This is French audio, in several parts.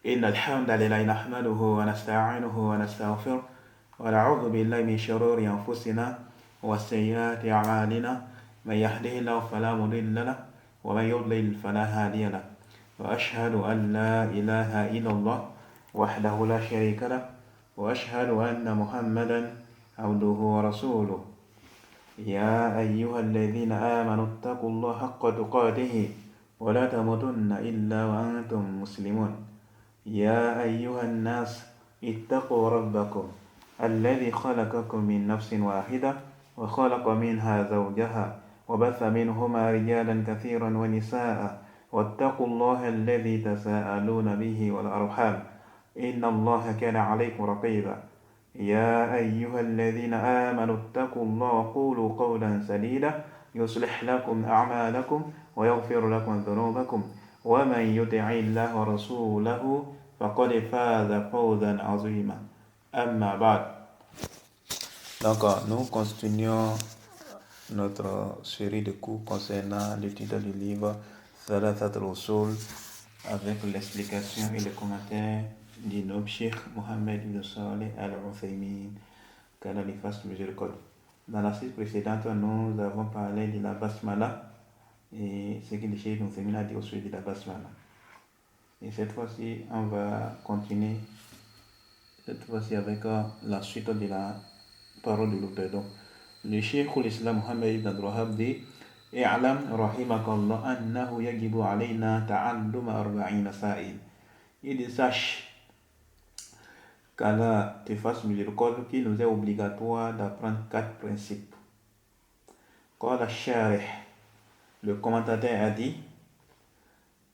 إن الحمد لله نحمده ونستعينه ونستغفره ونعوذ بالله من شرور أنفسنا وسيئات أعمالنا من يهده الله فلا مضل له ومن يضلل فلا هادي له وأشهد أن لا إله إلا الله وحده لا شريك له وأشهد أن محمدا عبده ورسوله يا أيها الذين آمنوا اتقوا الله حق تقاته ولا تموتن إلا وأنتم مسلمون يا أيها الناس اتقوا ربكم الذي خلقكم من نفس واحدة وخلق منها زوجها وبث منهما رجالا كثيرا ونساء واتقوا الله الذي تساءلون به والأرحام إن الله كان عليكم رقيبا يا أيها الذين آمنوا اتقوا الله وقولوا قولا سديدا يصلح لكم أعمالكم ويغفر لكم ذنوبكم ومن يطع الله ورسوله فقد فاز فوزا عظيما أما بعد. Donc nous continuons notre série de cours concernant l'étude du livre Thalathat al-Usul avec l'explication et le commentaire du noble Cheikh Mohammed ibn Saleh al-Uthaymin, qu'Allah lui fasse miséricorde. Dans la série précédente, nous avons parlé de la basmala et ce que le Cheikh Ibn Uthaymin a dit au sujet de la basmala. Et cette fois-ci, on va continuer avec la suite de la parole de l'auteur. Donc, le Cheikh l'Islam Mohammed ibn Abdul Wahhab dit اعلم رحمك الله أنه يجب علينا تعلم 40 مسائل. Il dit sache qu'Allah te fasse miséricorde qu'il nous est obligatoire d'apprendre 4 principes. قال الشارح, le commentateur a dit,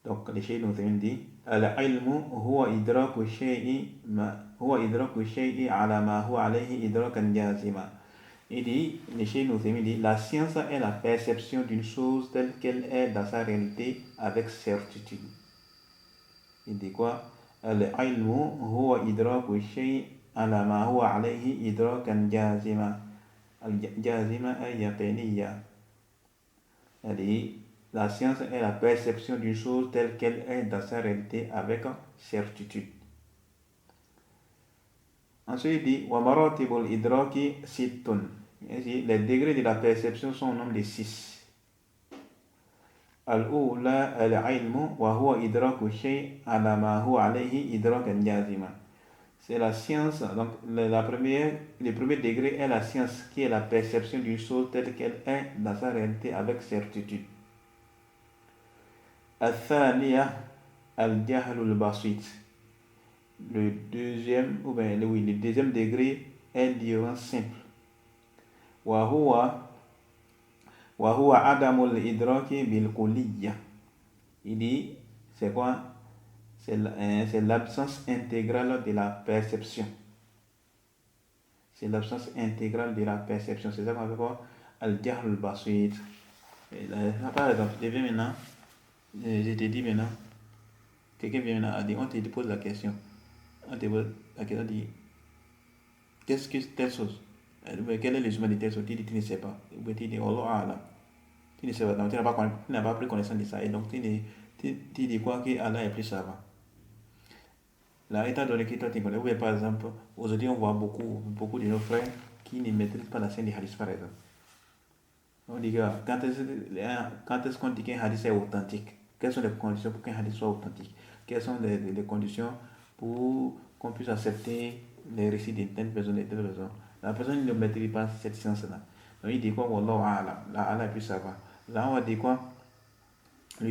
donc le Cheikh nous dit العلم هو إدراك الشيء على ما هو عليه إدراكا جازما. Il dit, le Cheikh nous dit, la science est la perception d'une chose telle qu'elle est dans sa réalité avec certitude. Il dit quoi? العلم هو إدراك الشيء على ما هو عليه إدراكا جازما. الجازمة أي يقينية. Il dit, la science est la perception d'une chose telle qu'elle est dans sa réalité avec certitude. Ensuite, il dit ومراتب الإدراك ست. Les degrés de la perception sont au nombre de 6. الأولى العلم وهو إدراك الشيء على ما هو عليه إدراكا جازما. C'est la science, donc le premier degré est la science qui est la perception d'une chose telle qu'elle est dans sa réalité avec certitude. الثانية الجهل البسيط. Le deuxième degré est l'ignorance simple. وهو عدم الإدراك بالكلية. Il dit, c'est quoi? C'est l'absence intégrale de la perception. C'est l'absence intégrale de la perception. C'est ça qu'on appelle quoi? Al-Jahl al-Basit. Par exemple, je te dis maintenant, quelqu'un vient maintenant, on te pose la question. On te pose la question, dit, qu'est-ce que telle chose? Quel est le chemin de telle chose? Tu dis, tu ne sais pas. Tu dis, Allah, tu ne sais pas. Donc, tu n'as pas pris connaissance de ça. Et donc, tu dis quoi? Que Allah est plus savant. Là, étant donné que toi, tu connais, oui, par exemple, aujourd'hui, on voit beaucoup de nos frères qui ne maîtrisent pas la scène des hadiths, par exemple. On dit, quand est-ce qu'on dit qu'un hadith est authentique? Quelles sont les conditions pour qu'un hadith soit authentique? Quelles sont les conditions pour qu'on puisse accepter les récits d'une telle personne et telle personne? La personne ne maîtrise pas cette science-là. Donc il dit quoi? Wallahu a'lam. Là, Allah est plus savoir. Là, on va dire quoi?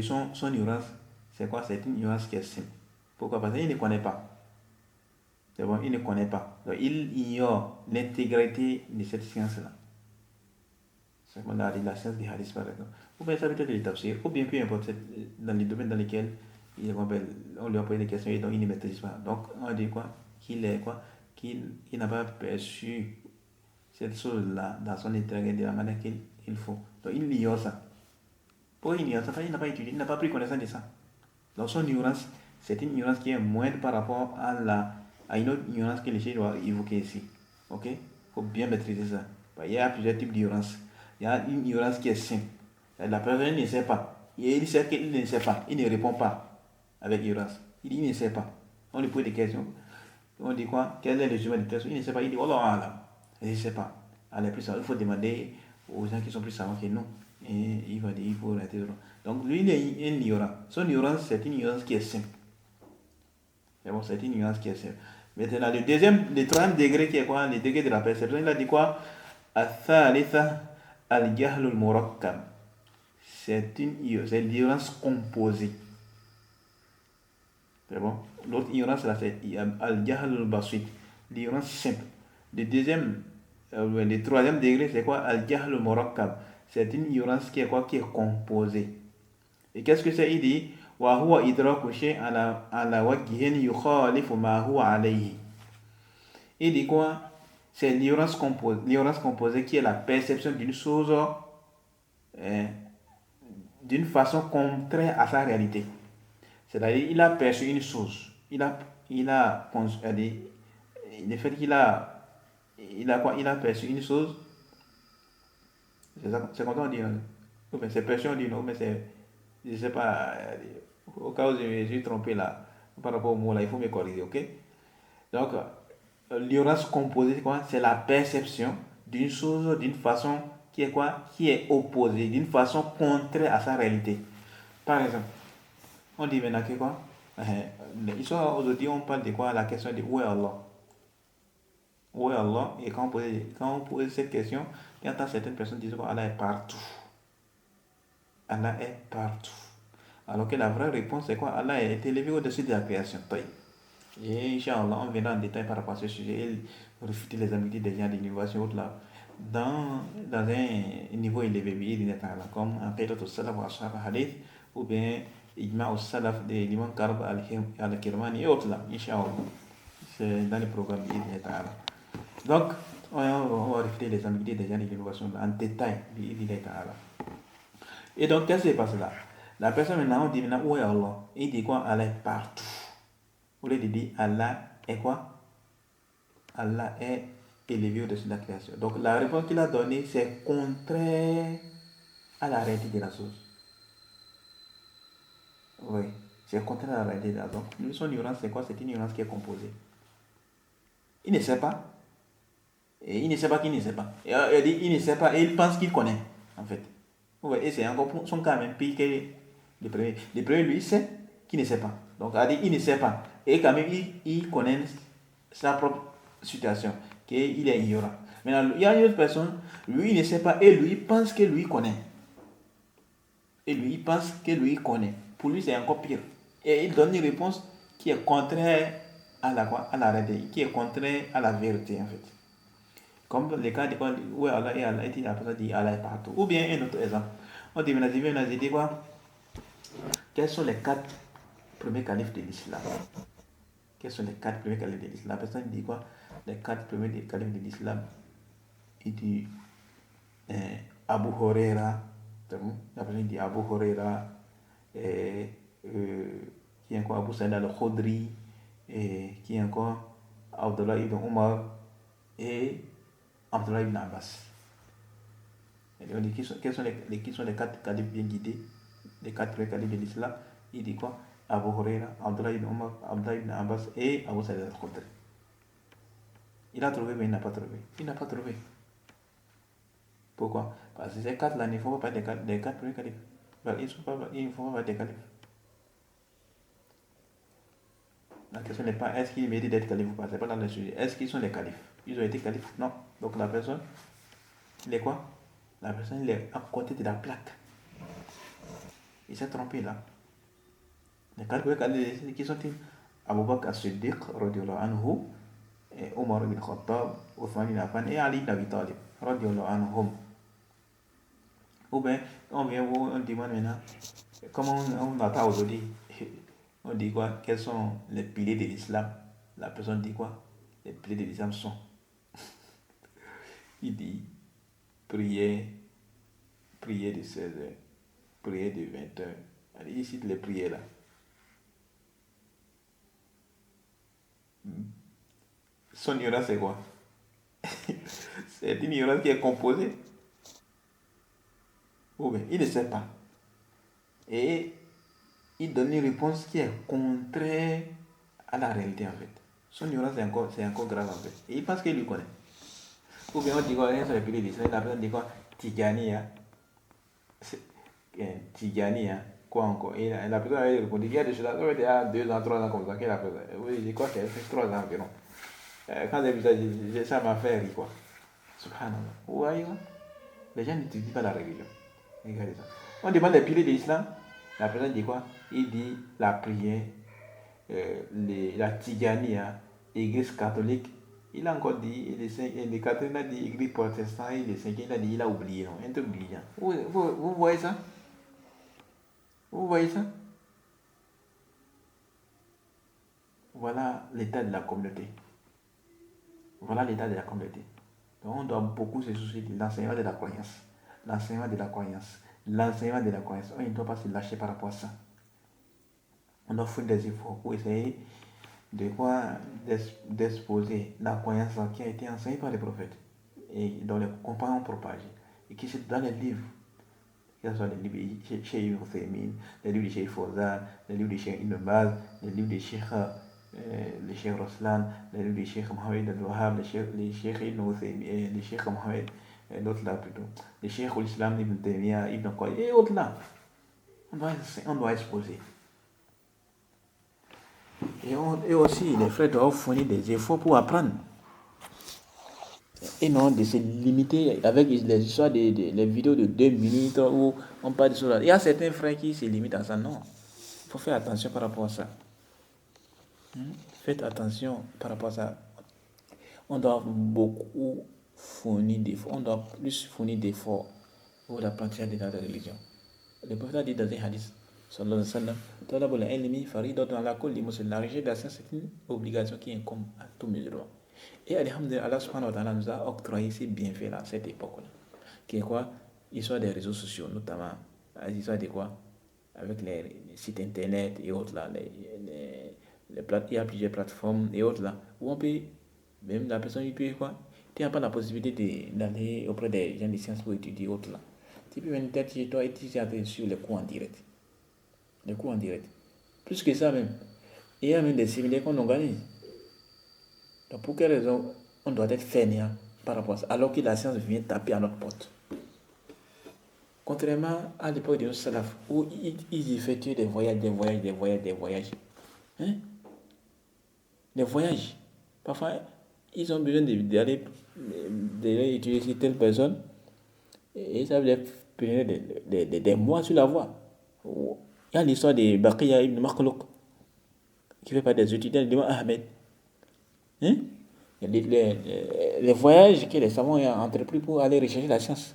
Son ignorance, c'est quoi? C'est une ignorance qui est simple. Pourquoi? Parce qu'il ne connaît pas. C'est bon, il ne connaît pas. Donc il ignore l'intégrité de cette science-là. C'est comme la science des hadiths, par exemple. Ou bien ça peut être les tafsirs, ou bien peu importe dans les domaines dans lesquels on lui a posé des questions et donc il ne maîtrise pas. Donc on dit quoi? Qu'il n'a pas perçu cette chose-là dans son intégrité de la manière qu'il faut. Donc il ignore ça. Pourquoi il ignore ça? Il n'a pas étudié, il n'a pas pris connaissance de ça. Donc son ignorance, c'est une ignorance qui est moindre par rapport à une autre ignorance que les gens doivent évoquer ici. Ok? Il faut bien maîtriser ça. Il y a plusieurs types d'ignorance. Il y a une ignorance qui est simple. La personne ne sait pas. Et il sait qu'il ne sait pas. Il ne répond pas avec ignorance. Il dit il ne sait pas. On lui pose des questions. On dit quoi? Quel est le résumé de question? Il ne sait pas. Il dit, oh là, je ne sais pas. Allez, plus, il faut demander aux gens qui sont plus savants que nous. Et il va dire, il faut arrêter. Donc, lui, il est ignorant. Son ignorance, c'est une ignorance qui est simple. C'est bon, c'est une ignorance qui est simple. Maintenant, le troisième degré qui est quoi? Le degré de la perception, il a dit quoi? Al-thalitha al-jahl al-murakkab. C'est l'ignorance composée. C'est bon? L'autre ignorance, là, c'est al-jahl al-basit. L'ignorance simple. Le troisième degré, c'est quoi? Al-jahl al-murakkab. C'est une ignorance qui est quoi? Qui est composée. Et qu'est-ce que c'est? Il dit وهو إدراك شيء على وجه يخالف ما هو عليه. Il dit quoi? C'est l'ignorance composée qui est la perception d'une chose d'une façon contraire à sa réalité. C'est-à-dire, il a perçu une chose. Le fait qu'il a perçu une chose, c'est comme ça on dit, non? Ou bien c'est perçu, on dit non, mais c'est, je ne sais pas, au cas où je suis trompé là, par rapport au mot là, il faut me corriger, ok? Donc, l'ignorance composée, c'est quoi? C'est la perception d'une chose d'une façon qui est quoi? Qui est opposée, d'une façon contraire à sa réalité. Par exemple, on dit maintenant que quoi? Aujourd'hui, on parle de quoi? La question de où est Allah? Où est Allah? Et quand on pose cette question, il y a certaines personnes qui disent qu'Allah est partout. Allah est partout. Alors que la vraie réponse c'est quoi? Allah est élevé au-dessus de la création. Et Inch'Allah, on verra en détail par rapport à ce sujet et refuter les amitiés des gens de l'innovation là dans un niveau élevé, comme en Qaidat al-Salaf wa Ashab al-Hadith ou bien Ijma al-Salaf de l'imam Karb al-Kirmani et autres là, Inch'Allah. C'est dans le programme d'Inna. Donc, on va refuter les amitiés des gens de l'innovation en détail, et donc, qu'est-ce qui se passe là? La personne maintenant, on dit maintenant, où est Allah? Il dit quoi? Allah est partout. Au lieu de dire Allah est quoi? Allah est élevé au-dessus de la création. Donc, la réponse qu'il a donnée, c'est contraire à la réalité de la chose. Oui, c'est contraire à la réalité de la chose. Donc, lui, son ignorance, c'est quoi? C'est une ignorance qui est composée. Il ne sait pas. Et il ne sait pas qu'il ne sait pas. Et il dit, il ne sait pas et il pense qu'il connaît, en fait. Ouais, et c'est encore son cas même pire que le premier. Le premier, lui, sait qu'il ne sait pas. Donc, il ne sait pas. Et quand même, il connaît sa propre situation, qu'il est ignorant. Maintenant, il y a une autre personne, lui, il ne sait pas, et lui, il pense que lui connaît. Et lui, il pense que lui connaît. Pour lui, c'est encore pire. Et il donne une réponse qui est contraire à la réalité, qui est contraire à la vérité, en fait. Comme le cas de quoi, où Allah est Allah, et la personne dit Allah est partout. Ou bien un autre exemple. On dit, dit quoi? Quels sont les 4 premiers califes de l'islam? Quels sont les 4 premiers califes de l'islam? La personne dit quoi? Les 4 premiers califes de l'islam. Il dit Abu Huraira. La personne dit Abu Huraira. Qui est encore Abu Sa'id al-Khudri. Qui est encore Abdullah ibn Umar. Et Abdullah ibn Abbas. Et on dit qui sont les 4 califes bien guidés, les 4 premiers califes de l'islam? Il dit quoi? Abu Huraira, Abdullah ibn Umar, Abdullah ibn Abbas et Abu Sa'id al-Khudri. Il a trouvé, mais il n'a pas trouvé. Il n'a pas trouvé. Pourquoi? Parce que ces 4 là ne font pas des 4 premiers califes. Ils ne font pas des califes. La question n'est pas est-ce qu'ils méritent d'être califes ou pas. C'est pas dans le sujet. Est-ce qu'ils sont les califes? Ils ont été califes? Non. Donc la personne, il est quoi? La personne, il est à côté de la plaque. Il s'est trompé là. Les 4 premiers califes, qui sont-ils? Abu Bakr as-Siddiq, radiyallahu anhu, et Omar ibn Khattab, Othman ibn Affan et Ali ibn Abi Talib, radiyallahu anhum. Ou bien, on demande maintenant, comment on attend aujourd'hui? On dit quoi? Quels sont les piliers de l'islam? La personne dit quoi? Les piliers de l'islam sont. Il dit prière de 16 heures, prière de 20 heures. Il cite les prières là. Son ignorance c'est quoi? C'est une ignorance qui est composée. Ou bien, il ne sait pas. Et il donne une réponse qui est contraire à la réalité en fait. Son ignorance c'est encore grave en fait. Et il pense qu'il lui connaît. Ou bien on dit quoi, sur les piliers d'islam, la personne dit quoi, Tigania, Tigania, quoi encore. Et la personne avait répondu, il y a des choses, ça fait déjà 2 ans, 3 ans comme ça qu'elle a fait. Oui, je crois qu'elle fait 3 ans environ. Quand j'ai vu ça, ça m'a fait rire quoi. Subhanallah. Vous voyez quoi? Les gens n'étudient pas la religion. Regardez ça. On demande les piliers de l'islam. La personne dit quoi? Il dit la prière, la tigania, l'église catholique. Il a encore dit, les catholiques a dit l'église protestante, et les cinquièmes il a dit, il a oublié. Non? Un truc oubliant. Vous voyez ça? Vous voyez ça? Voilà l'état de la communauté. Voilà l'état de la communauté. Donc on doit beaucoup se soucier de l'enseignement de la croyance. L'enseignement de la croyance. L'enseignement de la croyance. On ne doit pas se lâcher par rapport à ça. On doit faire des efforts pour essayer de quoi d'exposer la croyance qui a été enseignée par les prophètes et dont les compagnons propagés. Et qui c'est dans les livres. Que ce soit les livres de Cheikh Ibn les livres de Cheikh Fawzan, les livres de Cheikh Ibn Baz, les livres de Cheikh Roslan, les livres de Cheikh Mohamed Al-Wahhab, les Cheikh Ibn Uthaymin, les Cheikh Mohamed, d'autres là plutôt, les Cheikh Al-Islam Ibn Taymiyyah, Ibn Qayyim, et autres là. On doit exposer. Et aussi, les frères doivent fournir des efforts pour apprendre. Et non de se limiter avec les histoires les vidéos de 2 minutes où on parle de cela. Il y a certains frères qui se limitent à ça. Non. Il faut faire attention par rapport à ça. Faites attention par rapport à ça. On doit beaucoup fournir d'efforts. On doit plus fournir d'efforts pour l'apprentissage de notre religion. Le prophète a dit dans un hadith, sallallahu alayhi wa sallam, talabul ilmi faridatun ala kulli muslim. La recherche de la science, c'est une obligation qui incombe à tout musulman. Et alhamdulillah, Allah subhanahu wa ta'ala nous a octroyé ces bienfaits-là, à cette époque-là. Qui est quoi? L'histoire des réseaux sociaux, notamment. L'histoire de quoi? Avec les sites internet et autres là. Il y a plusieurs plateformes et autres là. Où on peut, même la personne, il peut quoi? Tu n'as pas la possibilité d'aller auprès des gens de sciences pour étudier autres là. Tu peux venir chez toi et tu sur les cours en direct. Les cours en direct. Plus que ça même. Il y a même des séminaires qu'on organise. Donc pour quelle raison on doit être fainéant par rapport à ça, alors que la science vient taper à notre porte? Contrairement à l'époque de nos salafs, où ils effectuaient des voyages. Hein? Des voyages. Parfois, ils ont besoin d'aller étudier telle personne, et ça veut prendre des mois sur la voie. Il y a l'histoire de Baqiya ibn Makhlouk, qui fait partie des étudiants de l'imam Ahmed. Hein? Les voyages que les savants ont entrepris pour aller rechercher la science.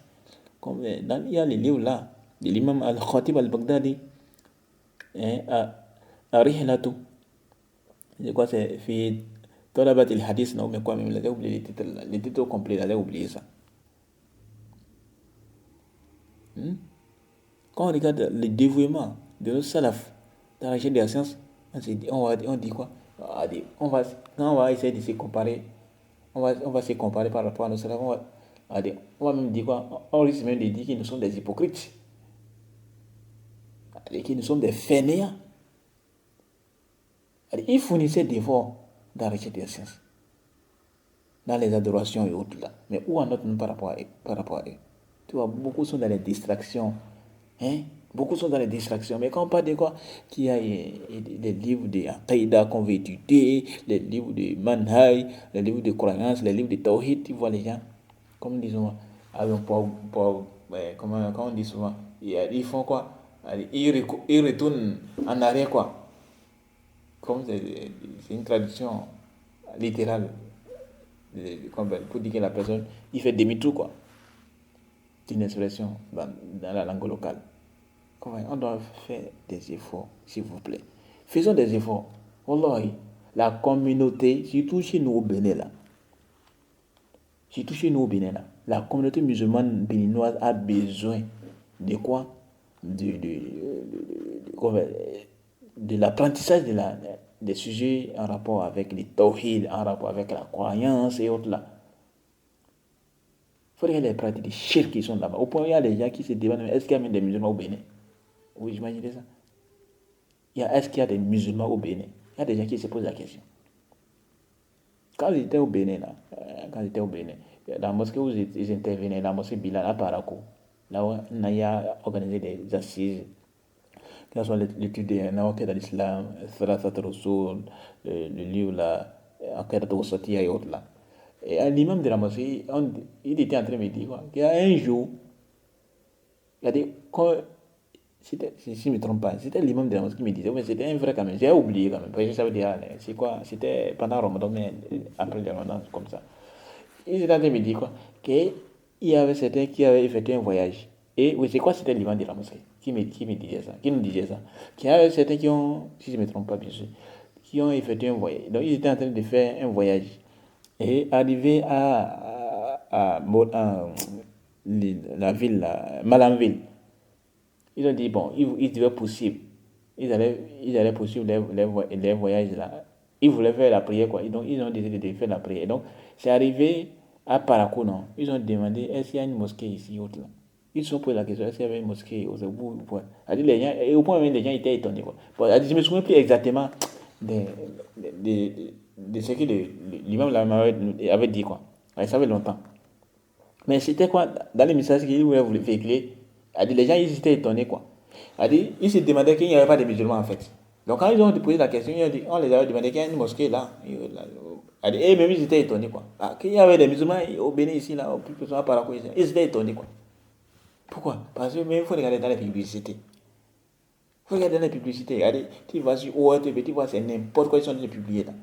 Comme il y a les livres là, de l'imam Al-Khatib Al-Baghdadi, à Rihlatu. Je crois que c'est fait Talabat al-Hadith, non, mais quoi, même, j'ai oublié les titres complets, j'ai oublié ça. Quand on regarde le dévouement de nos salafs dans la recherche de la science, on dit quoi? On va essayer de se comparer. On va se comparer par rapport à nos salafs. On va même dire quoi? On risque même de dire que nous sommes des hypocrites. Que nous sommes des fainéants. Ils fournissaient des efforts dans la recherche de la science, dans les adorations et autres là. Mais où en est-on par rapport à eux? Tu vois, beaucoup sont dans les distractions. Beaucoup sont dans les distractions. Mais quand on parle de quoi? Qu'il y a les livres de Al-Qaïda qu'on veut étudier, les livres de Manhaj, les livres de croyance, les livres de Tawhid, tu vois les gens, comme disons, comment on dit souvent, ils font quoi? Ils retournent en arrière quoi. Comme c'est une traduction littérale, pour dire que la personne, il fait demi-tour quoi. C'est une expression dans la langue locale. On doit faire des efforts, s'il vous plaît. Faisons des efforts. Wallahi, la communauté, surtout chez nous au Bénin là, la communauté musulmane béninoise a besoin de quoi? De l'apprentissage des sujets en rapport avec les tawhid, en rapport avec la croyance et autres là. Il faudrait les pratiques des shirk qui sont là-bas. Au point où il y a des gens qui se demandent, est-ce qu'il y a même des musulmans au Bénin? Oui, j'imagine ça. Est-ce qu'il y a des musulmans au Bénin? Il y a des gens qui se posent la question. Quand j'étais au Bénin, la mosquée où ils intervenaient, la mosquée Bilal à Parakou, là où on a organisé des assises, que ce soit l'étude des Nawaked à l'islam, Salasat Rasoul, le livre là, Enquête de Wasatiya et autres là. Et l'imam de la mosquée, il était en train de me dire qu'il y a un jour, il y a des, si je ne me trompe pas, c'était l'imam de la mosquée qui me disait, mais c'était un vrai quand même, j'ai oublié quand même, parce que je savais dire, c'est quoi, c'était pendant Ramadan, mais après le Ramadan, comme ça. Il était en train de me dire quoi, qu'il y avait certains qui avaient effectué un voyage. Et oui, c'est quoi, c'était l'imam de la mosquée qui me disait ça, qui nous disait ça. Qu'il y avait certains qui ont, si je ne me trompe pas bien sûr, qui ont effectué un voyage. Donc ils étaient en train de faire un voyage. Et arrivé à la ville, Malanville, ils ont dit, bon, ils devaient poursuivre. Ils allaient poursuivre les voyages là. Ils voulaient faire la prière, quoi. Donc, ils ont décidé de faire la prière. Donc, c'est arrivé à Parakou, non. Ils ont demandé, est-ce qu'il y a une mosquée ici, autre là. Ils se sont posé la question, est-ce qu'il y avait une mosquée au bout, les gens, et au point où les gens étaient étonnés, quoi. Bon, je ne me souviens plus exactement de, de ce que l'imam avait dit, quoi. Ça fait longtemps. Mais c'était quoi, dans les messages qu'il voulait véhiculer, les gens ils étaient étonnés quoi. Ils se demandaient qu'il n'y avait pas de musulmans en fait. Donc quand ils ont posé la question, on les avait demandé qu'il y a une mosquée là. Et même ils étaient étonnés quoi. Qu'il y avait des musulmans au Bénin ici là, au plus que à Parakou ici. Ils étaient étonnés quoi. Pourquoi? Parce que même il faut regarder dans les publicités. Il faut regarder dans les publicités. Regardez, tu vas sur ORTV, tu vois c'est n'importe quoi ils sont en train de publier là.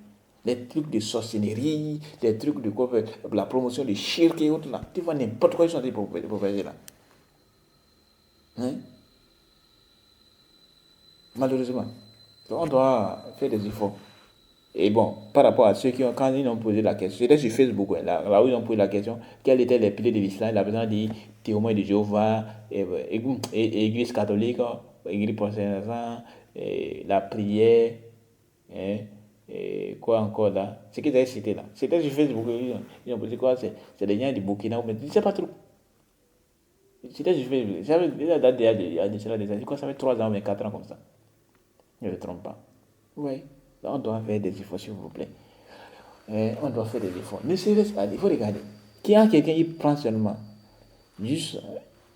Les trucs de sorcellerie, les trucs de quoi, la promotion de shirk et autres là. Tu vois n'importe quoi ils sont en train de proposer là. Hein? Malheureusement. Donc, on doit faire des efforts. Et bon, par rapport à ceux qui ont, quand ils ont posé la question, c'était sur Facebook, ouais, là où ils ont posé la question, quels étaient les piliers de l'islam, la personne a dit témoin de Jéhovah, église catholique, église protestante, la prière, hein, et quoi encore là. Ce qu'ils avaient cité là. C'était sur Facebook, ils ont posé quoi, c'est des gens du Burkina, mais je ne sais pas trop. C'était sur Facebook. Ça date il y a des années, quoi, ça fait 3 ans, mais 4 ans comme ça. Je ne me trompe pas. Oui. On doit faire des efforts, s'il vous plaît. On doit faire des efforts. Ne serait-ce il faut regarder. Qu'il y a quelqu'un qui prend seulement, juste,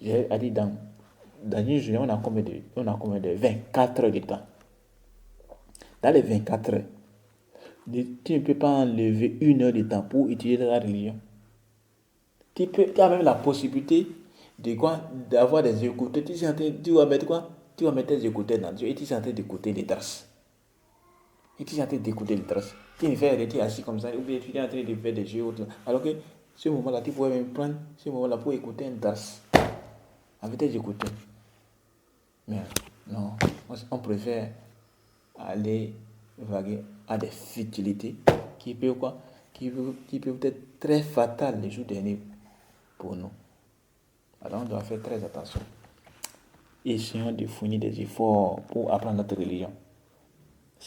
j'ai dit dans une journée, on a combien de 24 heures de temps. Dans les 24 heures, tu ne peux pas enlever 1 heure de temps pour utiliser la religion. Tu as même la possibilité de quoi, d'avoir des écouteurs. Tu vas mettre quoi? Tu vas mettre tes écouteurs dans Dieu et tu es en train d'écouter les traces. Et tu es en train d'écouter les traces. Tu ne fais rien, tu es assis comme ça, ou bien tu es en train de faire des jeux autres. Alors que ce moment-là, tu pourrais même prendre ce moment-là pour écouter un trace avec tes écouteurs. Mais non, on préfère aller vaguer à des futilités qui peuvent quoi? Qui peuvent être très fatales les jours derniers pour nous. Alors on doit faire très attention. Essayons de fournir des efforts pour apprendre notre religion.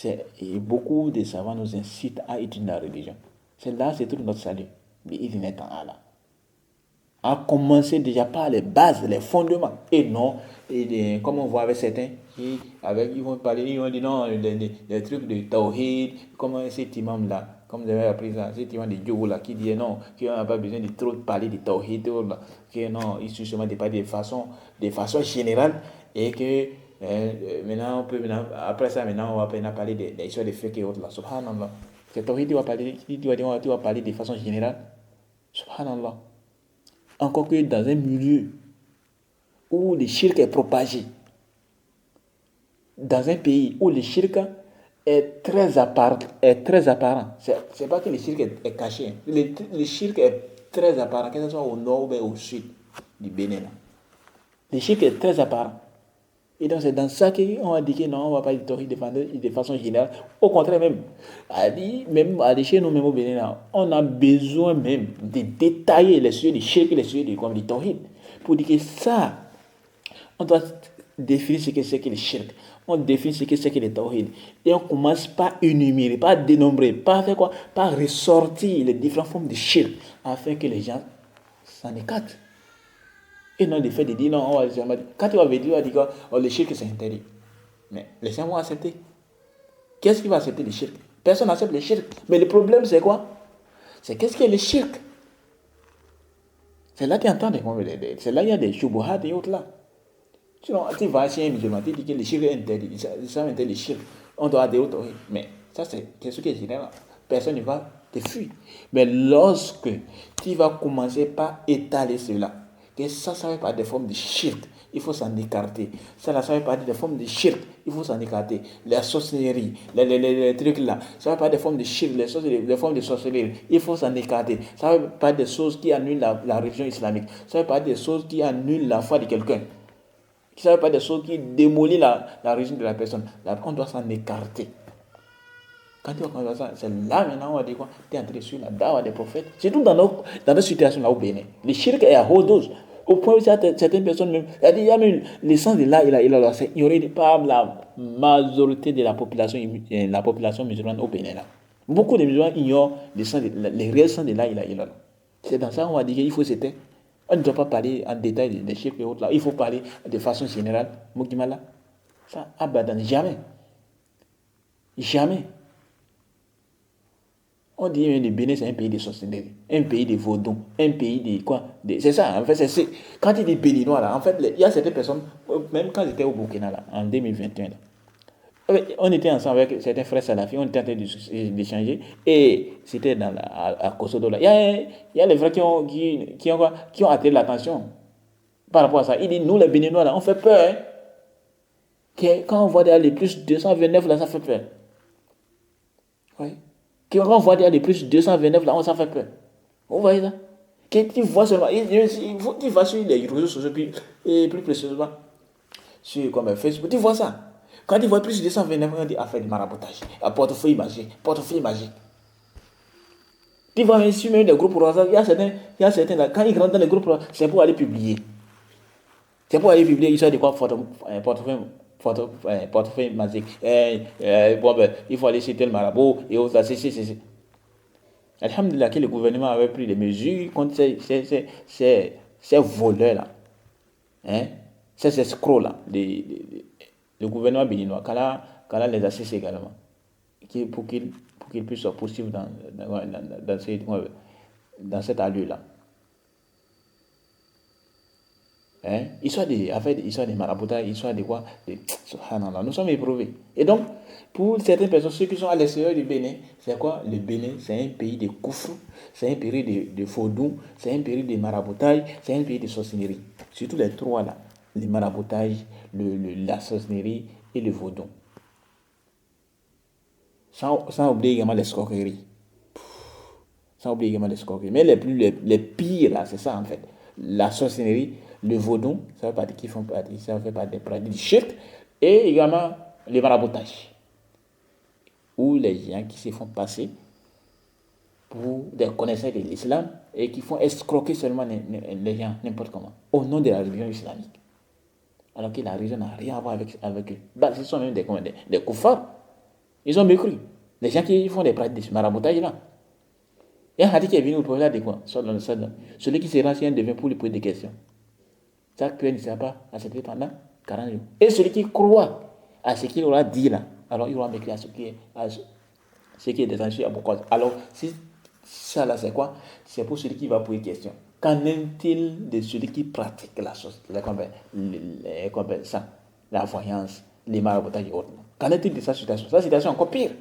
Et beaucoup de savants nous incitent à étudier la religion. C'est là, c'est tout notre salut. Mais il est en Allah. À commencer déjà par les bases, les fondements. Et non, comme on voit avec certains, ils vont parler, ils vont dire non, les trucs de Tawhid, comme cet imam-là, comme vous avez appris ça, cet imam de Dieu là, qui dit non, qu'on n'a pas besoin de trop parler de Tawhid, que non, il suffit seulement de parler de façon générale, et que maintenant, après ça, maintenant, on va parler des histoires de fake et autres là, subhanallah. C'est Tawhid, tu vas parler de façon générale, subhanallah. Encore que dans un milieu où le shirk est propagé, dans un pays où le shirk est très apparent, c'est pas que le shirk est caché, le shirk est très apparent, que ce soit au nord ou au sud du Bénin. Le shirk est très apparent. Et donc c'est dans ça qu'on a dit que non, on ne va pas être de façon générale. Au contraire même, chez nous même au Bénin, on a besoin même de détailler les sujets du shirk et les sujets du tawhid. Pour dire que ça, on doit définir ce que c'est que le shirk. On définit ce que c'est que le tawhid. Et on commence par énumérer, par dénombrer, par faire quoi? Par ressortir les différentes formes de shirk, afin que les gens s'en écartent. Et non, le fait de dire non, quand tu vas dire, on va dire que le shirk c'est interdit. Mais les gens vont accepter. Qu'est-ce qui va accepter le shirk? Personne n'accepte le shirk. Mais le problème, c'est quoi? C'est qu'est-ce qu'est le shirk? C'est là qu'il y a c'est là qu'il y a des shubuhat et autres là. Sinon, tu vas chez un musulman, tu dis que le shirk est interdit, ça interdit le shirk. On doit dire autre, mais ça c'est quelque chose qui est général. Personne ne va te fuir. Mais lorsque tu vas commencer par étaler cela, que ça fait pas des formes de shirk, il faut s'en écarter. Ça fait pas des formes de shirk, il faut s'en écarter. La sorcellerie, les trucs là, ça fait pas des formes de shirk, les formes de sorcellerie, il faut s'en écarter. Ça fait pas des choses qui annulent la religion islamique. Ça fait pas des choses qui annulent la foi de quelqu'un. Ça ne veut pas des choses qui démolissent la religion de la personne. Là, on doit s'en écarter. Quand tu vas ça, c'est là maintenant on va dire quoi? Tu es entré sur la dawa des prophètes. Surtout dans nos situations là au Bénin. Le shirk est à haute dose. Au point où certaines personnes même, il y a même l'essence de là, c'est ignoré par la majorité de la population musulmane au Bénin. Là. Beaucoup de musulmans ignorent les réels sens de là, C'est dans ça qu'on va dire qu'il faut se taire. On ne doit pas parler en détail des chiffres et autres là. Il faut parler de façon générale. Moukimala. Ça, abadan, jamais. Jamais. On dit que le Bénin, c'est un pays de sorcellerie, un pays de vaudons, un pays de quoi c'est ça, en fait, c'est quand il dit béninois là, en fait, il y a certaines personnes, même quand j'étais au Burkina là, en 2021 là, on était ensemble avec certains frères salafis, on était en train d'échanger, et c'était à Kosodo là. Il y a les frères qui ont attiré l'attention par rapport à ça. Il dit, nous les Béninois là, on fait peur. Hein. Quand on voit les plus 229 là, ça fait peur. Oui. Quand on voit les plus 229 là, ça fait peur. Vous voyez ça? Que tu vois seulement, tu vas sur les réseaux sociaux, et plus précisément sur comme Facebook, tu vois ça. Quand tu vois plus de 229, on dit affaire de maraboutage, portefeuille magique. Tu vois même sur des groupes WhatsApp, il y a certains là, quand ils rentrent dans les groupes, c'est pour aller publier. C'est pour aller publier l'histoire de quoi portefeuille magique. Il faut aller citer le marabout et autres. C'est. Alhamdulillah que le gouvernement avait pris des mesures contre ces voleurs-là. Hein? Ces escrocs-là. Le gouvernement béninois, qu'Allah les assiste également. Pour qu'ils puissent se poursuivre dans cette allure-là. Hein? Histoire des maraboutages, histoire de quoi? Subhanallah, nous sommes éprouvés. Et donc, pour certaines personnes, ceux qui sont à l'extérieur du Bénin, c'est quoi? Le Bénin, c'est un pays de koufr, c'est un pays de vaudou, c'est un pays de maraboutage, c'est un pays de sorcellerie. Surtout les trois là, le maraboutage, la sorcellerie et le vaudou. Sans oublier également l'escroquerie. Mais les pires là, c'est ça en fait. La sorcellerie, le vaudou, ça fait partie des pratiques du shirk, et également le maraboutage, où les gens qui se font passer pour des connaisseurs de l'islam et qui font escroquer seulement les gens n'importe comment, au nom de la religion islamique. Alors que la religion n'a rien à voir avec eux. Ce sont même des koufars. Ils ont mécru. Les gens qui font des pratiques de maraboutage là. Il y a un hadith qui est venu au prophète de quoi? Celui qui se renseigne devient pour lui poser des questions. Chaque prière ne sera pas acceptée pendant 40 jours. Et celui qui croit à ce qu'il aura dit là, alors il aura mécrit à ce qui est descendu à beaucoup. Alors, si ça là, c'est quoi? C'est pour celui qui va poser question. Qu'en est-il de celui qui pratique la chose, la voyance, les maraboutages et autres? Qu'en est-il de sa situation? Sa situation est encore pire.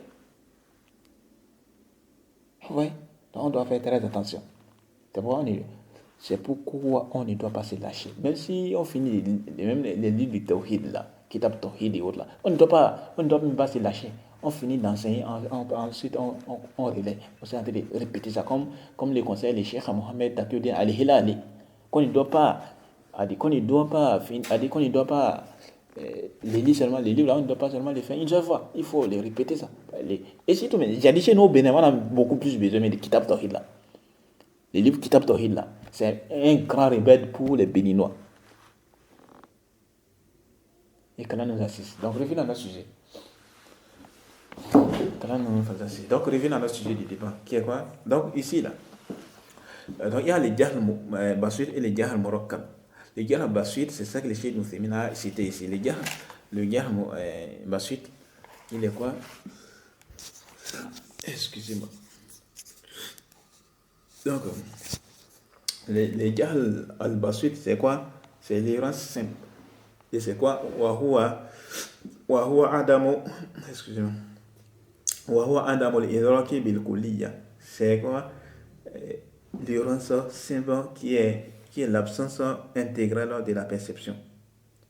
Oui. On doit faire très attention. C'est pourquoi on ne doit pas se lâcher. Même si on finit même les livres du Tawhid là, Kitab Tawhid et autres là, on ne doit même pas se lâcher. On finit d'enseigner, ensuite on relaie. On s'est en train de répéter ça comme le conseil le Cheikh Mohamed Taqiyuddin Al-Hilali. Qu'on ne doit pas les livres là, on ne doit pas seulement les faire une seule fois. Il faut les répéter ça. Et surtout, j'ai dit chez nous au Bénin, on a beaucoup plus besoin de Kitab Tawhid là. Les livres Kitab Tawhid là, c'est un grand remède pour les Béninois. Et qu'Allah nous assiste. Donc, revenons à notre sujet. Donc, revenons à notre sujet du débat. Qui est quoi? Donc, ici là. Donc, il y a les Jahl Baswit et les Jahl Murakkab. Le Jahl Baswit, c'est ça que les Cheikh nous a cité ici. Le Jahl Baswit, il est quoi? Excusez-moi. Donc, les jahl al-basit, c'est quoi? C'est l'errance simple. Et c'est quoi? Wahua adamu, excusez-moi. Wahua adamu al-idraki bil kulliya. C'est quoi? L'errance simple qui est l'absence intégrale de la perception.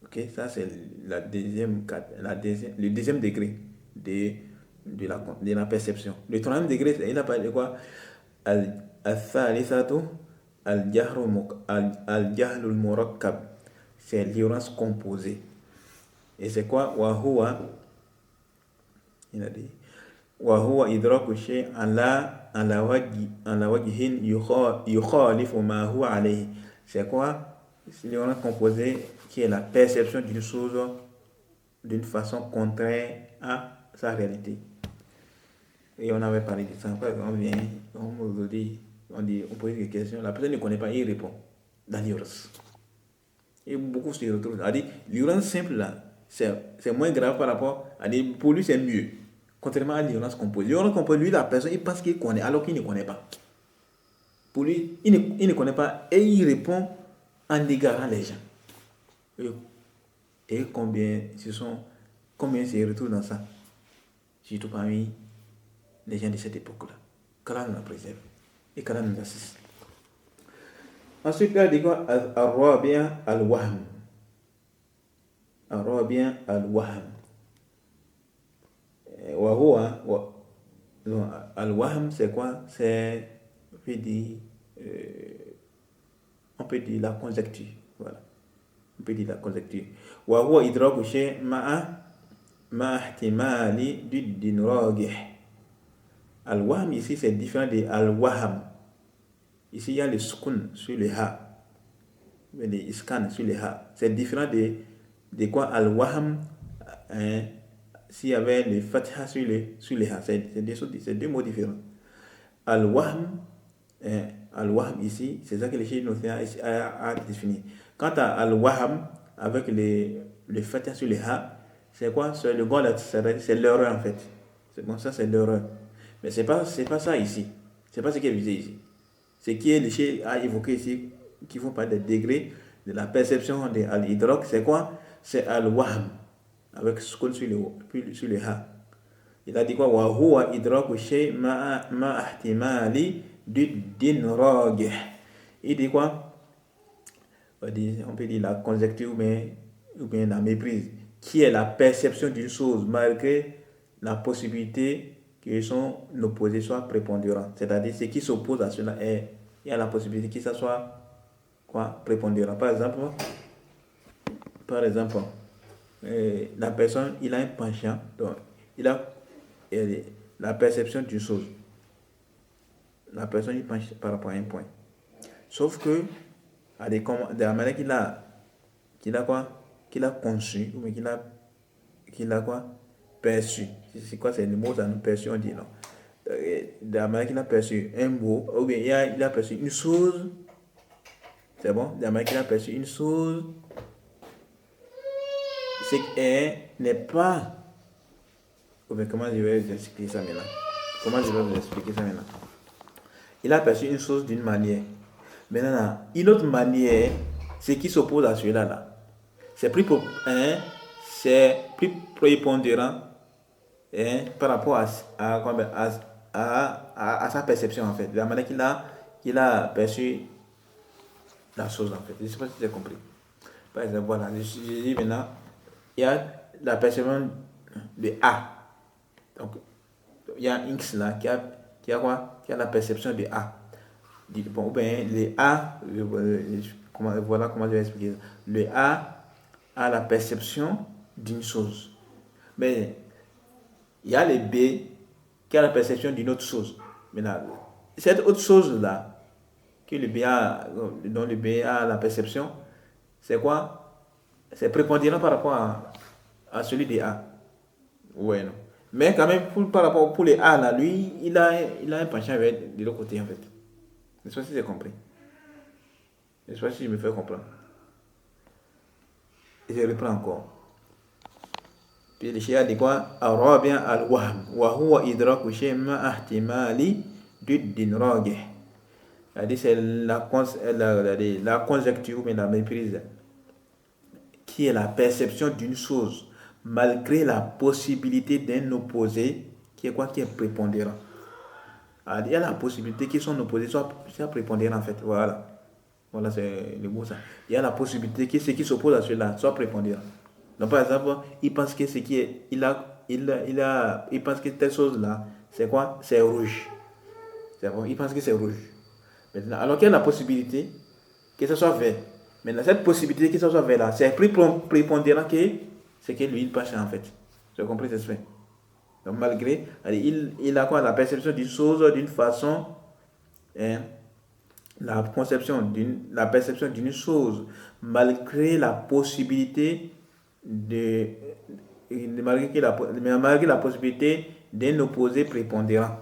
Ok, ça c'est le deuxième degré de la perception. Le troisième degré, il a parlé de quoi? Al-thalithatu al-jahlul murakkab. C'est l'ignorance composée. Et c'est quoi? Il a dit وهو إدراك الشيء على وجه يخالف ما هو عليه. C'est quoi? C'est l'ignorance composée qui est la perception d'une chose d'une façon contraire à sa réalité. Et on avait parlé de ça. Après, on pose des questions, la personne ne connaît pas, il répond dans l'ignorance. Et beaucoup se retrouvent. L'ignorance simple là, c'est moins grave par rapport à pour lui c'est mieux. Contrairement à l'ignorance composée. L'ignorance composée, lui, la personne, il pense qu'il connaît alors qu'il ne connaît pas. Pour lui, il ne connaît pas et il répond en égarant les gens. Et combien se retrouvent dans ça? Surtout parmi les gens de cette époque-là. Qu'Allah nous la préserve et qu'Allah nous assiste. Ensuite, là, il dit quoi? Al-Rabi'a al-Wahm. Al-Rabi'a al-Wahm. Al-Wahm, c'est quoi? C'est, on peut dire la conjecture. Voilà. On peut dire la conjecture. Wa huwa idraku shay ma'a ihtimali diddin rajih. Al-Wahm ici c'est différent de Al-Waham. Ici il y a le sukun sur le ha, mais le iskan sur le ha. C'est différent de quoi? Al-Waham, s'il y avait le fatha sur le ha. C'est deux mots différents. Al-Wahm, Al-Wahm ici, c'est ça que les chiites a défini. Quant à Al-Waham, avec le fatha sur le ha, c'est quoi? C'est le gars, c'est l'erreur en fait. C'est bon, ça c'est l'erreur. Mais c'est pas ça ici. C'est pas ce qui est visé ici. Ce qui est les chiites a évoqué ici, qui font partie des degrés de la perception de Al-Idrak, c'est quoi? C'est Al-Wahm, avec sukun sur le ha. Il a dit quoi? Wa huwa idraku shay ma ihtimali diddin rajih. Il dit quoi? On peut dire la conjecture ou bien la méprise, qui est la perception d'une chose malgré la possibilité que son opposé soit prépondérant. C'est-à-dire ce qui s'oppose à cela il y a la possibilité que ça soit quoi? Prépondérant. Par exemple, la personne, il a un penchant, donc il a la perception d'une chose. La personne, il penche par rapport à un point. Sauf que, de la manière qu'il a conçu, ou qu'il a quoi? Perçu. C'est quoi? C'est le mot, ça nous perçu, on dit non. De la manière qu'il a perçu un mot, ou bien il a perçu une chose. C'est bon? De la manière qu'il a perçu une chose, c'est qu'elle n'est pas. Comment je vais vous expliquer ça maintenant? Il a perçu une chose d'une manière. Maintenant, une autre manière, ce qui s'oppose à celui-là, c'est plus prépondérant par rapport à sa perception en fait. De la manière qu'il a perçu la chose en fait. Je ne sais pas si tu as compris. Par exemple, voilà, je dis maintenant, il y a la perception de A. Donc, il y a un X là qui a quoi? Qui a la perception de A. Bon, ben, le A, voilà comment je vais expliquer ça. Le A a la perception d'une chose. Mais il y a le B qui a la perception d'une autre chose. Maintenant, cette autre chose-là, dont le B a la perception, c'est quoi? C'est prépondérant par rapport à celui de A. Ouais, non. Mais quand même, par rapport pour les A, là, lui, il a un penchant de l'autre côté, en fait. Je ne sais pas si j'ai compris. Je ne sais pas si je me fais comprendre. Et je reprends encore. Puis le Cheikh a dit quoi? Al-Rabi' al-Wahm. Wa huwa idraku shay ma ihtimali duddin ragih. C'est-à-dire c'est la conjecture, mais la méprise, qui est la perception d'une chose malgré la possibilité d'un opposé qui est quoi? Qui est prépondérant. Il y a la possibilité que son opposé soit prépondérant en fait. Voilà. Voilà, c'est le mot ça. Il y a la possibilité que ce qui s'oppose à cela soit prépondérant. Donc par exemple, il pense que ce qui est, il pense que telle chose là, c'est quoi? C'est rouge. C'est bon, il pense que c'est rouge. Maintenant, alors qu'il y a la possibilité que ce soit vert. Maintenant, cette possibilité que ce soit vert là, c'est plus prépondérant que ce que lui il pense en fait. Tu as compris ce fait? Donc malgré, il a quoi? La perception d'une chose d'une façon, hein, la perception d'une chose malgré la possibilité malgré la possibilité d'un opposé prépondérant.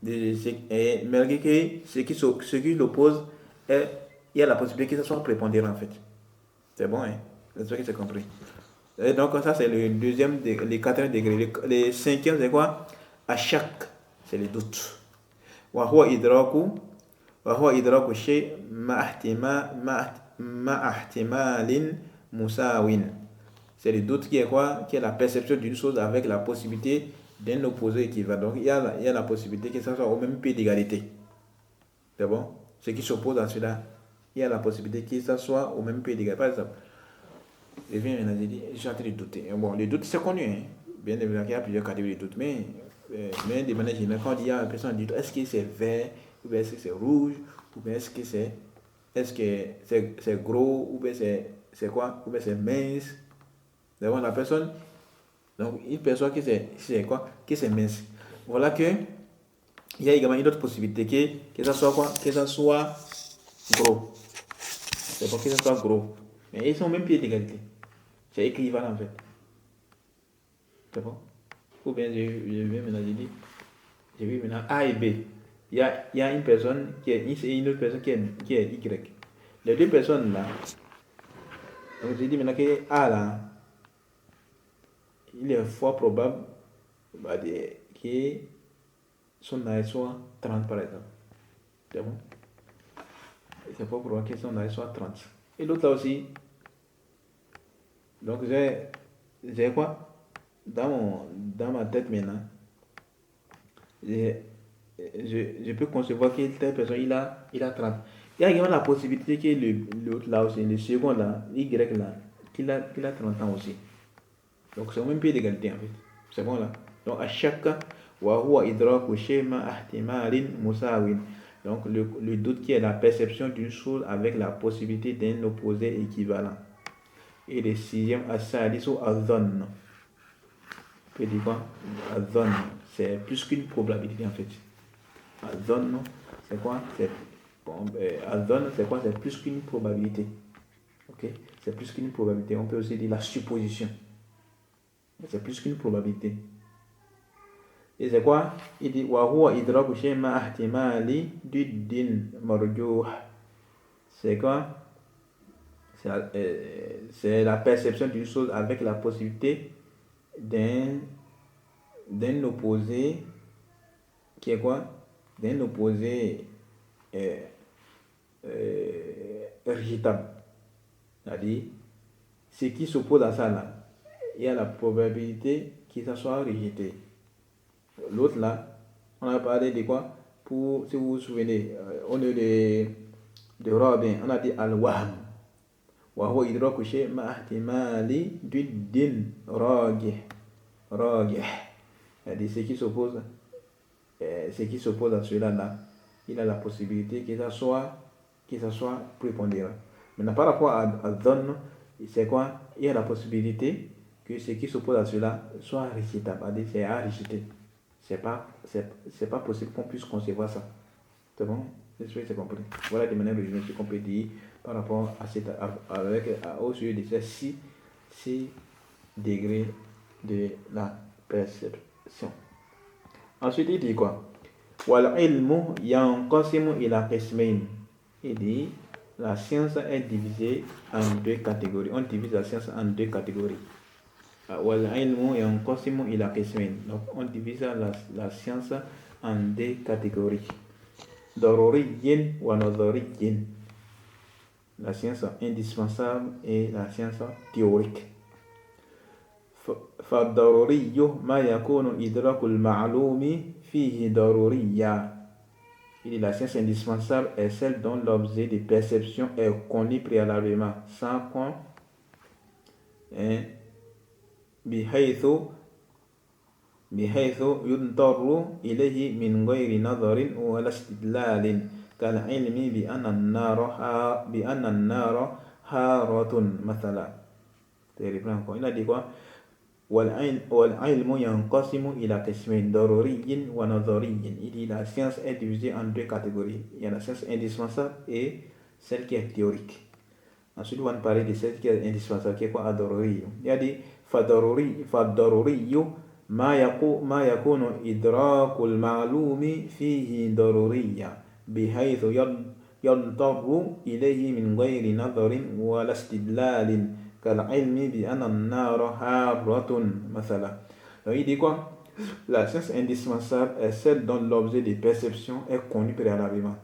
Malgré que ce qui l'oppose, il y a la possibilité que ce soit prépondérant en fait. C'est bon, hein? J'espère que c'est compris. Et donc ça c'est le deuxième, le quatrième degré. Le cinquième c'est quoi? À chaque, c'est le doute. Wa huwa idraku shay ma ihtimalin musawin. C'est le doute qui est quoi? Qui est la perception d'une chose avec la possibilité d'un opposé équivalent. Donc il y a la possibilité que ça soit au même pied d'égalité. C'est bon? Ce qui s'oppose à cela, il y a la possibilité que ça soit au même pied d'égalité. Par exemple, je viens maintenant, je suis en train de douter. Bon, le doute c'est connu, hein? Bien évidemment, il y a plusieurs catégories de doute, mais de manière générale, quand il y a une personne qui dit est-ce que c'est vert, ou bien est-ce que c'est rouge, ou bien est-ce que c'est gros, ou bien c'est quoi, ou bien c'est mince. D'abord, la personne, donc il perçoit que c'est quoi, que c'est mince. Voilà que il y a également une autre possibilité que ça soit quoi, que ça soit gros. C'est pas que ça soit gros, mais ils sont au même pied d'égalité. C'est équivalent en fait. C'est bon? Ou bien j'ai vu maintenant A et B. Il y a une personne qui est X et une autre personne qui est Y. Les deux personnes là, donc j'ai dit maintenant que A là, il est fort probable que son âge soit 30 par exemple. C'est bon? C'est fort probable que son âge soit 30. Et l'autre là aussi, donc j'ai quoi? Dans ma tête maintenant, je peux concevoir que telle personne il a 30. Il y a également la possibilité que l'autre là aussi, le second là, Y là, qu'il a 30 ans aussi. Donc c'est au même pied d'égalité en fait. C'est bon là. Donc à chaque cas, wa huwa idraku shay'in ihtimalin musawin. Donc le doute qui est la perception d'une chose avec la possibilité d'un opposé équivalent. Et le sixième, as-sadis ou az-zann. Peut dire quoi? Az-zann, c'est plus qu'une probabilité en fait. Az-zann, c'est quoi? Az-zann, c'est quoi? C'est plus qu'une probabilité. Ok? C'est plus qu'une probabilité. On peut aussi dire la supposition. C'est plus qu'une probabilité. Et c'est quoi? Il dit wa huwa idraku shay'in ma ihtimali duddin marjuh. C'est quoi? C'est la perception d'une chose avec la possibilité d'un opposé qui est quoi? D'un opposé rejetable. C'est-à-dire, ce qui s'oppose à ça là, il y a la probabilité que ça soit rejeté. L'autre là, on a parlé de quoi? Si vous vous souvenez, au lieu de Robin, on a dit al-wahm. Wa huwa idraku shay ma ihtimali duddin ragih. C'est-à-dire ce qui s'oppose à cela là, il a la possibilité que ça soit prépondérant. Maintenant par rapport à dhann, c'est quoi? Il y a la possibilité que ce qui s'oppose à cela soit rejetable, c'est à rejeter. C'est pas possible qu'on puisse concevoir ça. C'est bon? J'espère que c'est compris. Voilà de manière résumée ce qu'on peut dire par rapport au sujet de ces 6 degrés de la perception. Ensuite, il dit quoi? Wal ilmu yanqasimu ila qismayn. Il dit la science est divisée en deux catégories. On divise la science en deux catégories. والعلم ينقسم إلى قسمين. Donc on divise la science en deux catégories. ضروري ونظري. La science indispensable et la science théorique. فالضروري ما يكون إدراك المعلوم فيه ضروريا. La science indispensable est celle dont l'objet de perception est connu préalablement, sans qu'on بحيث يضطر إليه من غير نظر ولا استدلال كالعلم بأن النار حارة مثلا. Il a dit quoi? والعلم ينقسم إلى قسمين ضروري ونظري. Il dit la science est divisée en deux catégories. Il y a la science indispensable et celle qui est théorique. Ensuite, on va parler de celle qui est indispensable, qui est quoi? ضروري. Il a dit فالضروري ما يكون إدراك المعلوم فيه ضروريا بحيث يضطر إليه من غير نظر ولا استدلال كالعلم بأن النار حارة مثلا. Donc il dit quoi? La science indispensable est celle dont l'objet de perception est connu préalablement,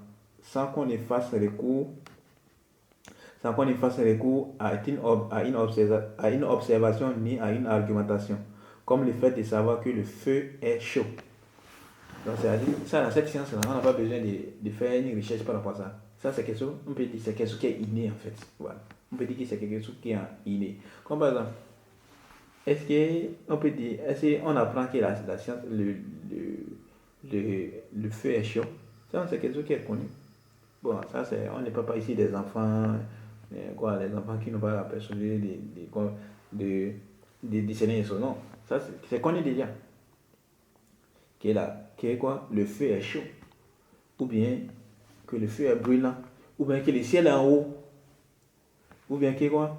sans qu'on y fasse recours à une observation ni à une argumentation, comme le fait de savoir que le feu est chaud. Donc c'est-à-dire, ça, dans cette science-là, on n'a pas besoin de faire une recherche par rapport à ça. Ça, c'est quelque chose, on peut dire, c'est quelque chose qui est inné en fait. Voilà. On peut dire que c'est quelque chose qui est inné. Comme par exemple, est-ce qu'on apprend que la science, le feu est chaud? Ça, c'est quelque chose qui est connu. Bon, ça, on n'est pas ici des enfants, les enfants qui n'ont pas la personnalité de discerner les choses. Non, ça, c'est connu déjà. Qui est quoi? Le feu est chaud. Ou bien que le feu est brûlant. Ou bien que le ciel est en haut. Ou bien que quoi?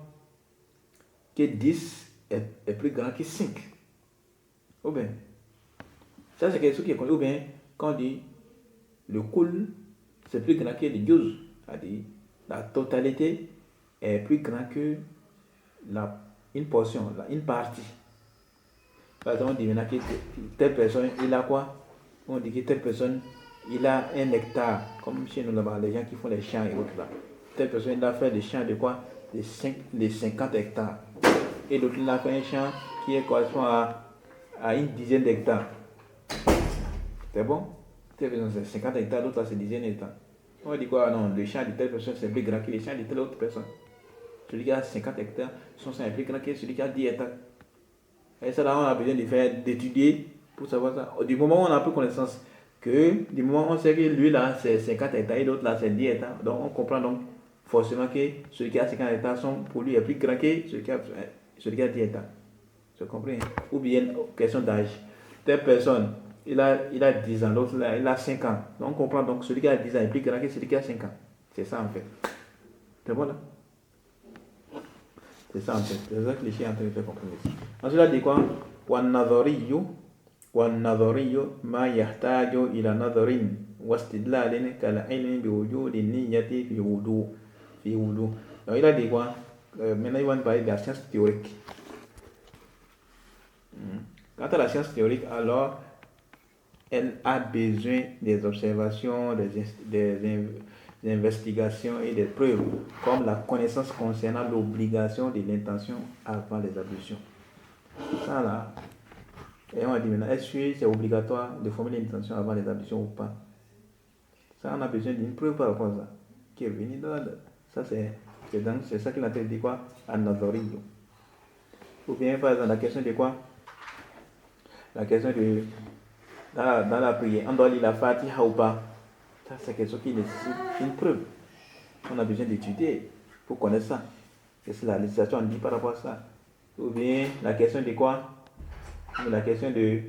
Que 10 est plus grand que 5. Ou bien, ça c'est quelque chose qui est connu. Ou bien, quand on dit le cool, c'est plus grand que le 12. C'est-à-dire, la totalité est plus grand que une portion, une partie. Par exemple, on dit maintenant que telle personne, il a quoi? On dit que telle personne, il a 1 hectare. Comme chez nous là-bas, les gens qui font les champs et autres là. Telle personne, il a fait des champs de quoi? De 50 hectares. Et l'autre, il a fait un champ qui correspond à une dizaine d'hectares. C'est bon? Telle personne, c'est 50 hectares, l'autre là, c'est 10 hectares. On dit quoi? Non, le champ de telle personne, c'est plus grand que le champ de telle autre personne. Celui qui a 50 hectares, son champ est plus grand que celui qui a 10 hectares. Et ça, là, on a besoin d'étudier pour savoir ça. Du moment où on a pris connaissance du moment où on sait que lui, là, c'est 50 hectares et l'autre, là, c'est 10 hectares, donc on comprend donc forcément que celui qui a 50 hectares, pour lui, est plus grand que celui qui a 10 hectares. Tu comprends? Ou bien, question d'âge. Telle personne, il a 10 ans, l'autre, là, il a 5 ans. Donc, on comprend donc celui qui a 10 ans est plus grand que celui qui a 5 ans. C'est ça, en fait. C'est bon, là? C'est ça en fait. C'est ça que les chiens sont en train de faire comprendre ici. Ensuite, il a dit quoi? والنظري ما يحتاج إلى نظر واستدلال كالعلم بوجود النية في وضوء. Donc il a dit quoi? Maintenant il va parler de la science théorique. Quant à la science théorique, alors elle a besoin des observations, des investigations et des preuves, comme la connaissance concernant l'obligation de l'intention avant les ablutions. Ça là, et on a dit maintenant, est-ce que c'est obligatoire de former l'intention avant les ablutions ou pas? Ça, on a besoin d'une preuve par rapport à ça, qui est venue dans ça, c'est ça qu'il a dit quoi? An-Nadhari. Ou bien par exemple la question de quoi? La question de dans la prière, on doit lire la Fatiha ou pas? Ça, c'est quelque chose qui nécessite une preuve. On a besoin d'étudier pour connaître ça. Qu'est-ce que la législation dit par rapport à ça? Ou bien la question de quoi? La question de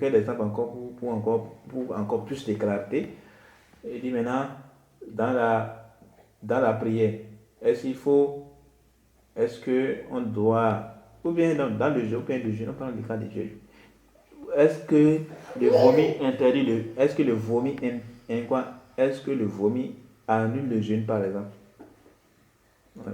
quel exemple encore pour encore plus de clarté. Il dit maintenant dans la prière, est-ce que on doit, ou bien dans le jeu, ou bien le jeu, on parle du cas du jeu. Est-ce que le vomi interdit est-ce que le vomi annule le jeûne par exemple?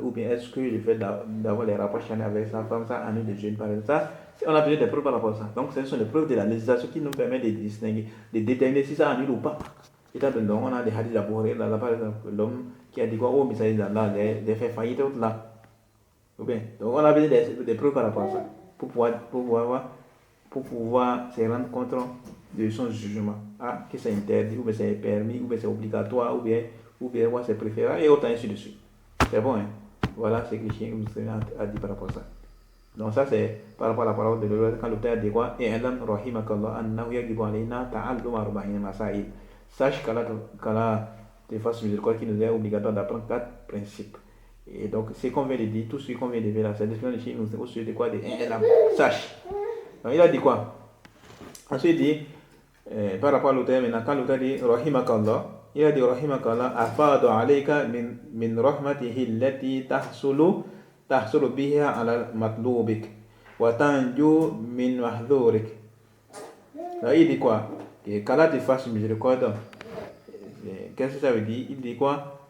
Ou bien est-ce que le fait d'avoir les rapports charnels avec sa femme, ça annule le jeûne par exemple? Ça, on a besoin des preuves par rapport à ça. Donc, ce sont les preuves de la législation qui nous permettent de distinguer, de déterminer si ça annule ou pas. Et donc, on a des hadiths d'abord, là, par exemple, l'homme qui a dit quoi? Oh, mais ça, les fait faillite là. Ou bien, donc, on a besoin des preuves par rapport à ça pour pouvoir se rendre compte de son jugement. Ah, que c'est interdit, ou bien c'est permis, ou bien c'est obligatoire, ou bien c'est préférable, et autant ainsi de suite. C'est bon, hein? Voilà ce que le chien a dit par rapport à ça. Donc ça c'est par rapport à la parole de l'auteur quand l'auteur dit quoi? Et alam rahimakallah annahu yajibu alayna ta'allum arba'in masail. Sache qu'Allah te fasse miséricorde qui nous est obligatoire d'apprendre 4 principes. Et donc ce qu'on vient de dire, tout ce qu'on vient de dire là, c'est l'expression de chien nous au sujet de quoi? De alam, sache. Donc il a dit quoi? Ensuite il dit par rapport à l'auteur maintenant, quand l'auteur dit rahimakallah, il a dit rahimakallah afadu alayka min rahmatihi allati tahsulu biha ala matlubik wa tanju min mahdhurik. Là il dit quoi? Qu'Allah te fasse miséricorde. Qu'est-ce que ça veut dire? Il dit quoi?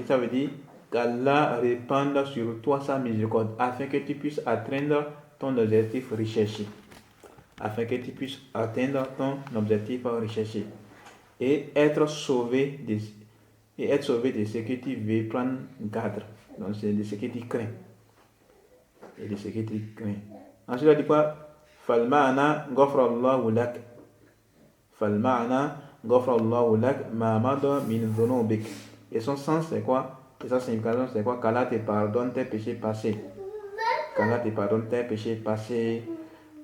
Ça veut dire qu'Allah répande sur toi sa miséricorde afin que tu puisses atteindre ton objectif recherché. Afin que tu puisses atteindre ton objectif recherché et être sauvé de ce que tu veux prendre garde. Donc c'est de ce que tu crains. Et de ce que tu crains. Ensuite, il dit quoi? Falma'ana ghafrallahu lak. Falma'ana ghafrallahu lak ma mada min dhunubik. Et son sens c'est quoi? Et sa signification c'est quoi? Qu'Allah te pardonne tes péchés passés. Qu'Allah te pardonne tes péchés passés.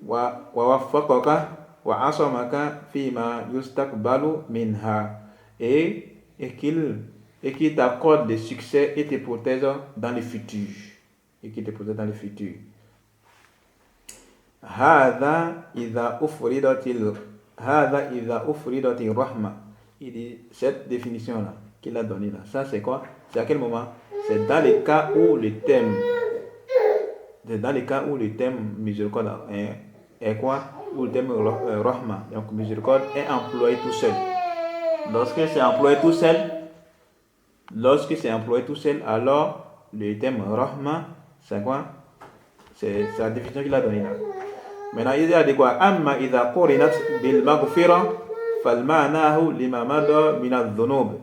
Wa waffaqaka wa asamaka fima yustakbalu minha. Et qu'il t'accorde des succès et te protège dans le futur. Et qu'il te protège dans le futur. Hadha idha ufridatil rahma. Il dit cette définition là qu'il a donnée là. Ça c'est quoi? C'est à quel moment? C'est dans les cas où le thème miséricorde est quoi? Où le thème rahma, donc miséricorde, est employé tout seul. Lorsque c'est employé tout seul, alors le thème rahma, c'est quoi? C'est la définition qu'il a donnée là. Maintenant, il a dit quoi? Amma idha qurinat bil maghfira fal ma'nahu lima mada min adh-dhunub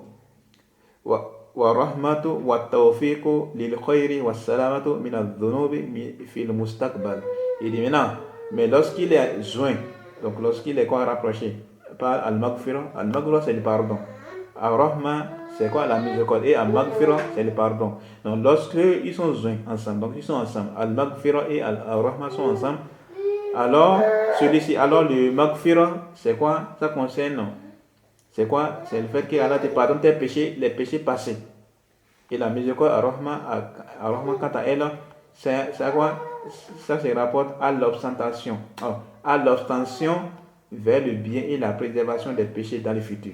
wa rahmatu wa tawfiqu lil khayri wa salamatu min adh-dhunubi fil mustaqbal. Il dit maintenant, mais lorsqu'il est joint, donc lorsqu'il est quoi rapproché par al-maghfira c'est le pardon. Ar-rahma c'est quoi? La miséricorde. Et al-maghfira c'est le pardon. Donc lorsque ils sont joints ensemble, al-maghfira et al-rahma sont ensemble, alors le maghfira c'est quoi? Ça concerne, c'est quoi? C'est le fait qu'Allah te pardonne tes péchés, les péchés passés. Et la miséricorde ar-rahma quant à elle, c'est quoi? Ça se rapporte à l'obstentation. À l'obstention vers le bien et la préservation des péchés dans le futur.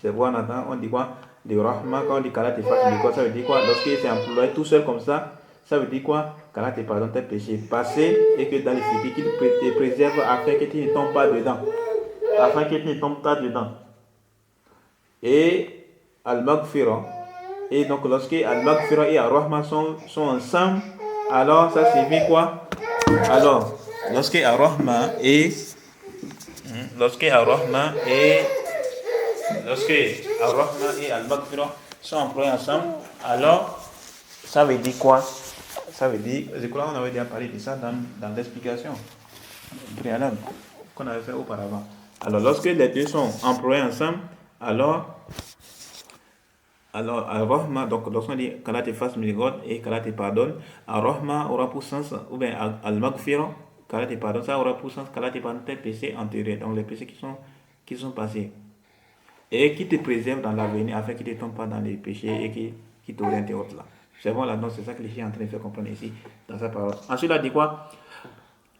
C'est pourquoi on dit quoi? Le rahma, quand on dit qu'Allah te fasse miséricorde, ça veut dire quoi? Lorsqu'il s'est employé tout seul comme ça veut dire quoi? Qu'Allah te pardonne tes péchés passés et que dans le futur, qu'il te préserve afin que tu ne tombes pas dedans. Et al-maghfira. Et donc lorsque al-maghfira et al-rahma sont ensemble, alors ça signifie quoi? Alors, lorsque al-rahma et al-maghfira sont employés ensemble, alors ça veut dire quoi? Ça veut dire, je crois qu'on avait déjà parlé de ça dans l'explication préalable qu'on avait fait auparavant. Alors lorsque les deux sont employés ensemble, alors al-rahma, donc lorsqu'on dit qu'Allah te fasse miséricorde et qu'Allah te pardonne, al-rahma aura pour sens, ou bien al-maghfira, qu'Allah te pardonne, ça aura pour sens qu'Allah te pardonne tes péchés antérieurs, donc les péchés qui sont passés, et qui te préserve dans l'avenir afin qu'il ne te tombe pas dans les péchés et qui t'oriente autres là. C'est bon là, donc c'est ça que les chiens est en train de faire comprendre ici dans sa parole. Ensuite il a dit quoi?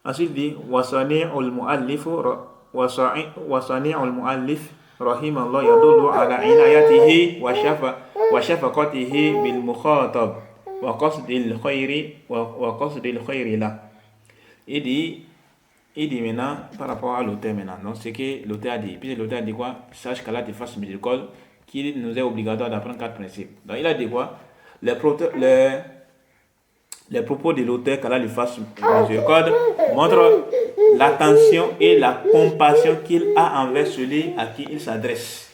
Ensuite il dit wasani'ul mu'allif rahimallah yadullu ala inayatihi wa shafaqatihi bil mukhatab wa qasdil khayri la. Il dit maintenant par rapport à l'auteur maintenant. Donc c'est que l'auteur a dit. Puis l'auteur a dit quoi? Sache qu'Allah te fasse miséricorde. qu'il nous est obligatoire d'apprendre 4 principes. Donc il a dit quoi? Les propos de l'auteur, qu'Allah lui fasse miséricorde, montrent l'attention et la compassion qu'il a envers celui à qui il s'adresse.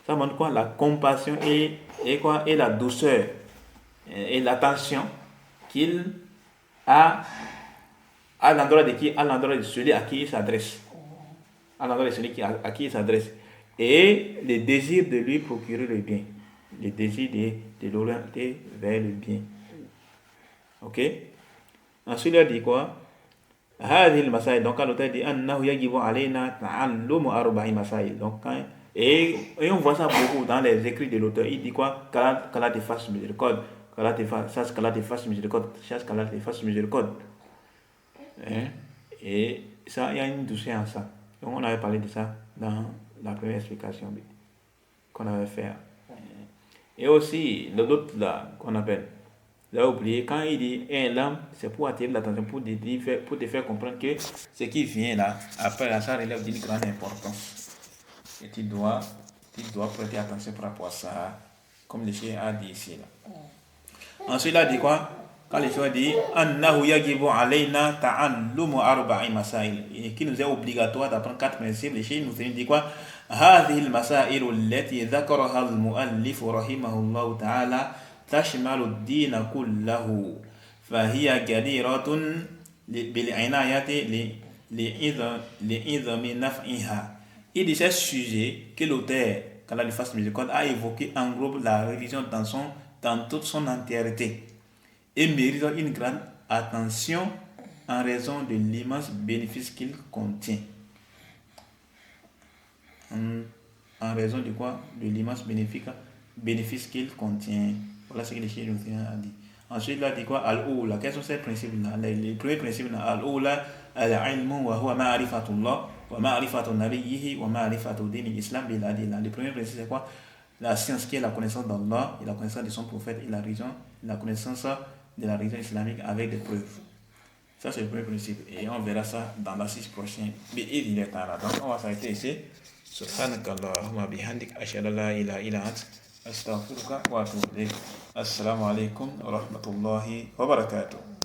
Ça montre quoi? La compassion et la douceur et l'attention qu'il a à l'endroit de qui? À l'endroit de celui à qui il s'adresse. À l'endroit de celui à qui il s'adresse. Et le désir de lui procurer le bien. Le désir de l'orienter vers le bien. Ok? Ensuite, il a dit quoi? هذه المسائل. Donc, l'auteur dit أنه يجب علينا تعلم أربع مسائل. Donc, et on voit ça beaucoup dans les écrits de l'auteur. Il dit quoi? Qu'Allah te fasse miséricorde. Qu'Allah te fasse miséricorde. Qu'Allah te fasse miséricorde. Et ça, il y a une douceur en ça. Donc, on avait parlé de ça dans la première explication qu'on avait fait. Et aussi, l'autre là, qu'on appelle, vous avez oublié, quand il dit un lame, c'est pour attirer l'attention, pour te faire comprendre que ce qui vient là, après là, ça relève d'une grande importance. Et tu dois prêter attention par rapport à ça, comme le chien a dit ici. Là. Ensuite, il a dit quoi? Quand le chien dit Annahu yajibu alayna ta'allumu arba'i masail, et qu'il nous est obligatoire d'apprendre 4 principes, le chien nous dit quoi? هذه المسائل التي ذكرها المؤلف رحمه الله تعالى تشمل الدين كله فهي جديرة بالعناية لعظم نفعها. Il dit ces sujets que l'auteur, qu'Allah lui fasse miséricorde, a évoqué englobe la religion dans toute son entièreté et mérite une grande attention en raison de l'immense bénéfice qu'il contient. En raison de quoi? De l'immense bénéfice qu'il contient. Voilà ce que le Cheikh a dit. Ensuite, il a dit quoi? Al-Oula. Quels sont ces principes-là? Les premiers principes, Al-Oula, Al-Ilmu wa huwa ma'rifatullah wa ma'rifatu nabiyyihi wa ma'rifatu dini l'islam bil adilla. Le premier principe, c'est quoi? La science qui est la connaissance d'Allah et la connaissance de son prophète et la connaissance de la religion islamique avec des preuves. Ça, c'est le premier principe. Et on verra ça dans l'assise prochaine. Mais il est tard. Donc, on va s'arrêter ici. سبحانك اللهم وبحمدك أشهد أن لا إله إلا أنت أستغفرك وأتوب إليك. السلام عليكم ورحمة الله وبركاته.